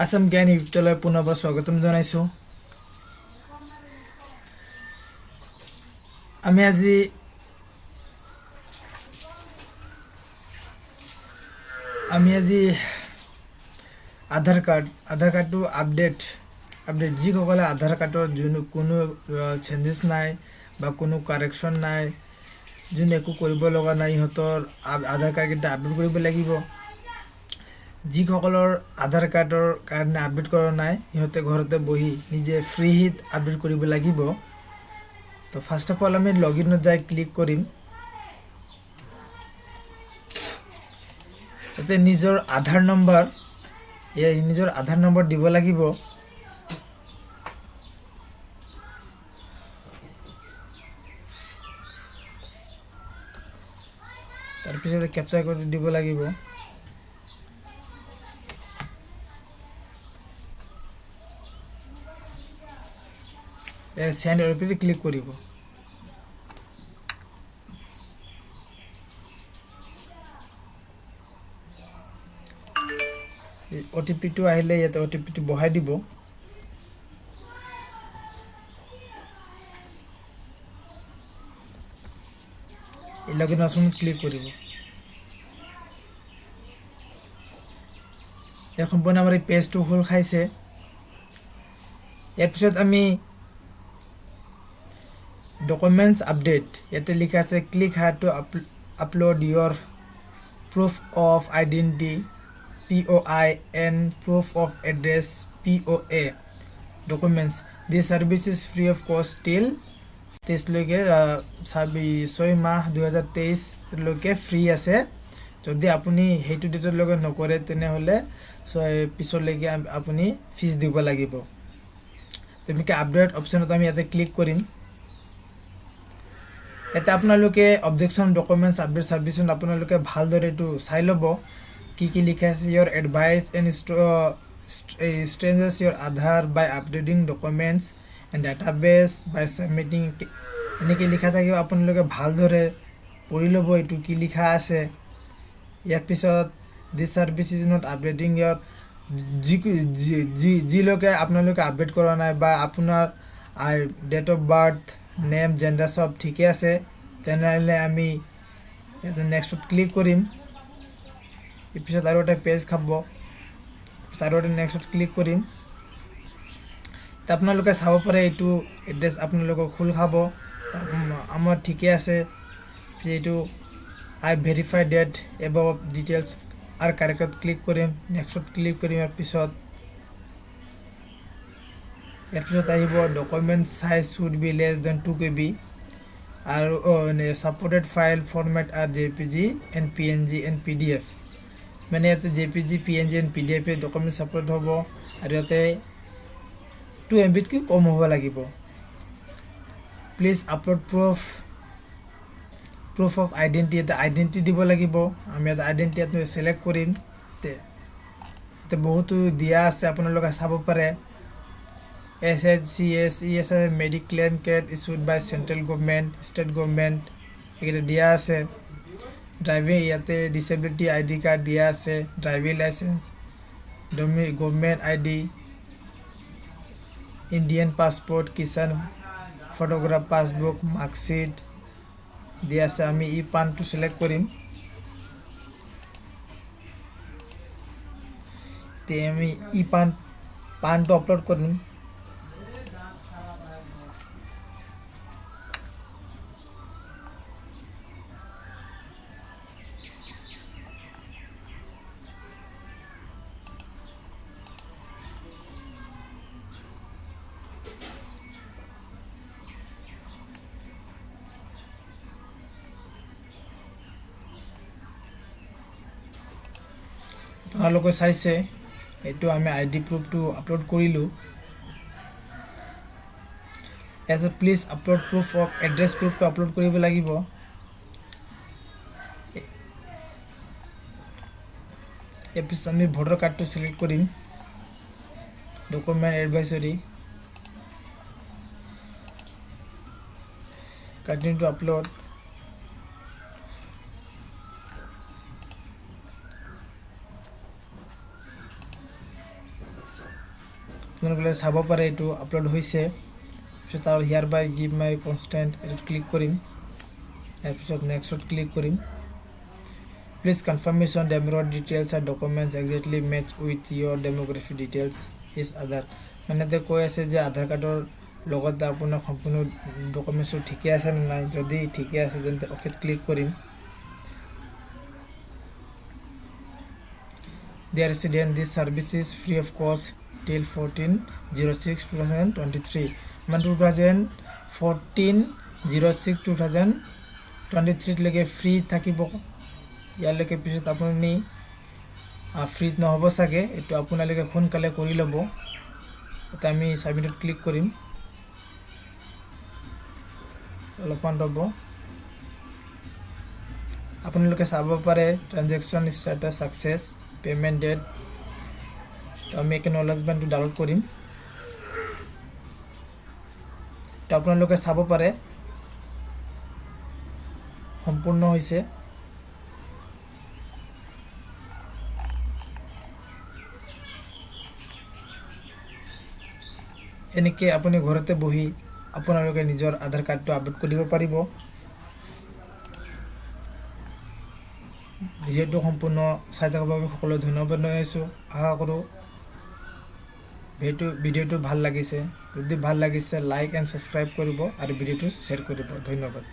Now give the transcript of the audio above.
আসাম জ্ঞান ইউটিউবলৈ পুনৰবাৰ স্বাগতম জনাইছোঁ। আমি আজি আধাৰ কাৰ্ডটো আপডেট যিসকলে আধাৰ কাৰ্ডৰ কোনো চেঞ্জেছ নাই বা কোনো কাৰেকশ্যন নাই, যোন একো কৰিব লগা নাই, সিহঁতৰ আধাৰ কাৰ্ডকেইটা আপডেট কৰিব লাগিব। যিসকলৰ আধাৰ কাৰ্ডৰ কাৰণে আপডেট কৰা নাই, সিহঁতে ঘৰতে বহি নিজে ফ্ৰী হিট আপডেট কৰিব লাগিব। তো ফাৰ্ষ্ট অফ অল আমি লগইনত যাই ক্লিক কৰিম। ইয়াতে নিজৰ আধাৰ নম্বৰ দিব লাগিব। তাৰপিছত কেপচাৰ কৰি দিব লাগিব। সেন্ড অ'টিপি ক্লিক কৰিব। অ'টিপিটো আহিলে ইয়াতে অ'টিপিটো বহাই দিব। লগইন অপশ্যনত ক্লিক কৰিব। ইয়াৰ সম্পূৰ্ণ আমাৰ এই পেজটো খোল খাইছে। ইয়াৰ পিছত আমি ডকুমেণ্টছ আপডেট, ইয়াতে লিখা আছে click here to upload your proof of identity POI and proof of address POA documents. This service is free of cost till 6 মাহ 2023 ফ্ৰী আছে। যদি আপুনি সেইটো ডেটলৈকে নকৰে তেনেহ'লে পিছলৈকে আপুনি ফিজ দিব লাগিব। তেনেকৈ আপডেট অপশ্যনত আমি ইয়াতে ক্লিক কৰিম। ইয়াতে আপোনালোকে অবজেকশ্যন ডকুমেণ্টছ আপডেট ছাৰ্ভিচত আপোনালোকে ভালদৰে এইটো চাই ল'ব কি লিখা আছে। Your advice and strengthens your Aadhar by updating documents and database by submitting, এনেকৈ লিখা থাকিব। আপোনালোকে ভালদৰে পঢ়ি ল'ব এইটো কি লিখা আছে। ইয়াৰ পিছত this service is not updating your, যিলৈকে আপোনালোকে আপডেট কৰা নাই বা আপোনাৰ date of birth, name, gender চব ঠিকে আছে, তেনেহ'লে আমি ইয়াতে নেক্সটত ক্লিক কৰিম। পিছত আৰু এটা পেজ খাব, আৰু এটা নেক্সটত ক্লিক কৰিম। আপোনালোকে চাব পাৰে এইটো এড্ৰেছ আপোনালোকৰ খোল খাব। আমাৰ ঠিকে আছে। এইটো আই ভেৰিফাই ডেট এবাভ ডিটেইলছ আৰু কাৰেক্টত ক্লিক কৰিম, নেক্সটত ক্লিক কৰিম। ইয়াৰ পিছত আহিব document size should be less than 2 KB আৰু ছাপৰ্টেড ফাইল ফৰ্মেট আৰু JPG and PNG and PDF, মানে ইয়াতে JPG, PNG and PDF document support হ'ব আৰু ইয়াতে 2 MBতকৈ কম হ'ব লাগিব। Please upload proof of identity, ইয়াতে আইডেণ্টিটি দিব লাগিব। আমি ইয়াতে আইডেণ্টিটি ইয়াতে ছিলেক্ট কৰিম। ইয়াতে বহুতো দিয়া আছে, আপোনালোকে চাব পাৰে। SHCS, ESI, mediclaim card issued by central government, state government, এইকেইটা দিয়া আছে। ড্ৰাইভিং, ইয়াতে ডিচেবিলিটি ID কাৰ্ড দিয়া আছে, driving licence, government ID, Indian passport, Kisan photograph, passbook, marksheet দিয়া আছে। আমি পানটো ছিলেক্ট কৰিম। আমি পানটো আপলোড কৰিম। আপোনালোকে চাইছে এইটো আমি ID প্ৰুফটো আপলোড কৰিলোঁ। ইয়াতে please upload proof of address প্ৰুফটো আপলোড কৰিব লাগিব। ইয়াৰ পিছত আমি ভোটাৰ কাৰ্ডটো ছিলেক্ট কৰিম। Document advisory, continue to upload. আপোনালোকে চাব পাৰে এইটো আপলোড হৈছে তাৰপিছত আৰু hereby give my consent এইটোত ক্লিক কৰিম তাৰপিছত নেক্সটত ক্লিক কৰিম প্লিজ কনফাৰ্মেশ্যন ডেমোগ্ৰাফিক ডিটেইলছ আৰু documents exactly match with your demographic details is Aadhaar মানে তে কৈ আছে যে আধাৰ কাৰ্ডৰ লগতে আপোনাৰ সম্পূৰ্ণ ডকুমেণ্টছটো ঠিকে আছে নে নাই যদি ঠিকে আছে তেন্তে অকেত ক্লিক কৰিম Dear resident, this service is free of cost till 14/06/2023 মানে 2014/06/2023 লৈকে ফ্ৰী থাকিব ইয়ালৈকে পিছত আপুনি ফ্ৰীত নহ'ব চাগে এইটো আপোনালোকে সোনকালে কৰি ল'ব এতিয়া আমি সাবমিটত ক্লিক কৰিম অলপমান ৰ'ব আপোনালোকে চাব পাৰে transaction status success payment date তো আমি একনলেজমেন্টটো ডাউনলোড কৰিম তো আপোনালোকে চাব পাৰে সম্পূৰ্ণ হৈছে এনেকৈ আপুনি ঘৰতে বহি আপোনালোকে নিজৰ আধাৰ কাৰ্ডটো আপডেট কৰিব পাৰিব ভিডিঅ'টো সম্পূৰ্ণ চাই থকাৰ বাবে সকলোকে ধন্যবাদ জনাইছোঁ আশা কৰোঁ ভিডিঅ'টো ভাল লাগিছে যদি ভাল লাগিছে লাইক এণ্ড সাবস্ক্ৰাইব কৰিব আৰু ভিডিঅ'টো শ্বেয়াৰ কৰিব ধন্যবাদ